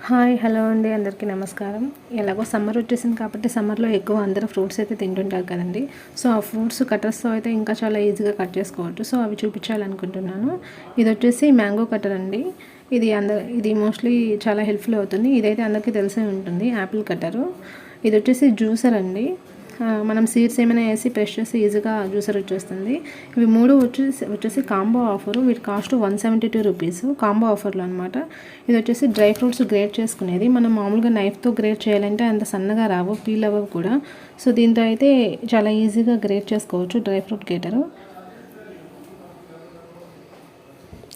Hi hello అండి, అందరికీ నమస్కారం. ఎలాగో సమ్మర్ వచ్చేసింది కాబట్టి సమ్మర్లో ఎక్కువ అందరూ ఫ్రూట్స్ అయితే తింటుంటారు కదండి. సో ఆ ఫ్రూట్స్ కటర్స్తో అయితే ఇంకా చాలా ఈజీగా కట్ చేసుకోవచ్చు. సో అవి చూపించాలనుకుంటున్నాను. ఇది వచ్చేసి మ్యాంగో కటర్ అండి. ఇది మోస్ట్లీ చాలా హెల్ప్ఫుల్ అవుతుంది. ఇదైతే అందరికీ తెలిసే ఉంటుంది, యాపిల్ కట్టరు. ఇది వచ్చేసి జ్యూసర్ అండి. మనం సీడ్స్ ఏమైనా వేసి ప్రెస్ చేసి ఈజీగా జ్యూసర్ వచ్చేస్తుంది. ఇవి మూడు వచ్చేసి కాంబో ఆఫరు. వీటి కాస్ట్ 172 రూపీస్ కాంబో ఆఫర్లో అనమాట. ఇది వచ్చేసి డ్రై ఫ్రూట్స్ గ్రేట్ చేసుకునేది. మనం మామూలుగా నైఫ్తో గ్రేట్ చేయాలంటే అంత సన్నగా రావు, పీల్ అవ్వవు కూడా. సో దీంతో అయితే చాలా ఈజీగా గ్రేట్ చేసుకోవచ్చు డ్రై ఫ్రూట్ గ్రేటరు.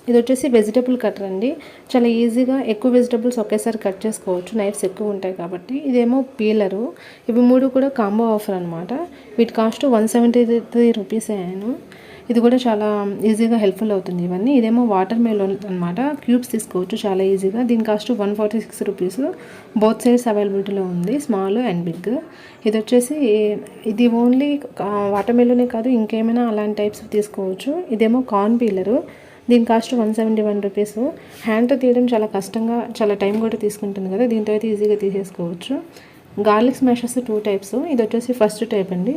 ఇది వచ్చేసి వెజిటబుల్ కటర్ అండి. చాలా ఈజీగా ఎక్కువ వెజిటబుల్స్ ఒకేసారి కట్ చేసుకోవచ్చు, నైఫ్స్ ఎక్కువ ఉంటాయి కాబట్టి. ఇదేమో పీలరు. ఇవి మూడు కూడా కాంబో ఆఫర్ అనమాట. వీటి కాస్ట్ 173 రూపీస్ అయ్యాను. ఇది కూడా చాలా ఈజీగా హెల్ప్ఫుల్ అవుతుంది ఇవన్నీ. ఇదేమో వాటర్ మెలోన్ అనమాట. క్యూబ్స్ తీసుకోవచ్చు చాలా ఈజీగా. దీని కాస్ట్ 146 రూపీస్. బోత్ సైడ్స్ అవైలబిలిటీలో ఉంది, స్మాల్ అండ్ బిగ్. ఇది ఓన్లీ వాటర్ మెలోనే కాదు, ఇంకేమైనా అలాంటి టైప్స్ తీసుకోవచ్చు. ఇదేమో కార్న్ పీలరు. దీని కాస్ట్ 171 రూపీస్. హ్యాండ్తో తీయడం చాలా కష్టంగా, చాలా టైం కూడా తీసుకుంటుంది కదా. దీంతో అయితే ఈజీగా తీసేసుకోవచ్చు. Garlic smashers 2 types. ఇది వచ్చేసి ఫస్ట్ టైప్ అండి.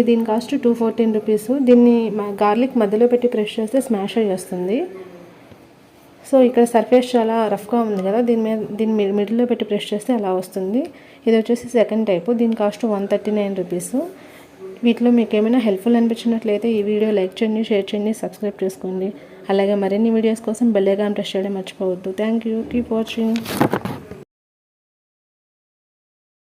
దీని కాస్ట్ 214 రూపీస్. దీన్ని గార్లిక్ మధ్యలో పెట్టి ప్రెస్ చేస్తే స్మాష్ అయ్యి వస్తుంది. సో ఇక్కడ సర్ఫేస్ చాలా రఫ్గా ఉంది కదా, దీన్ని మిడిల్లో పెట్టి ప్రెస్ చేస్తే అలా వస్తుంది. ఇది వచ్చేసి సెకండ్ టైపు. దీని కాస్ట్ 139 రూపీస్. వీటిలో మీకు ఏమైనా హెల్ప్ఫుల్ అనిపించినట్లయితే ఈ వీడియో లైక్ చేయండి, షేర్ చేయండి, సబ్స్క్రైబ్ చేసుకోండి. అలాగే మరిన్ని వీడియోస్ కోసం బెల్ ఐకాన్ ప్రెస్ చేయడం మర్చిపోవద్దు. Thank you. Keep watching.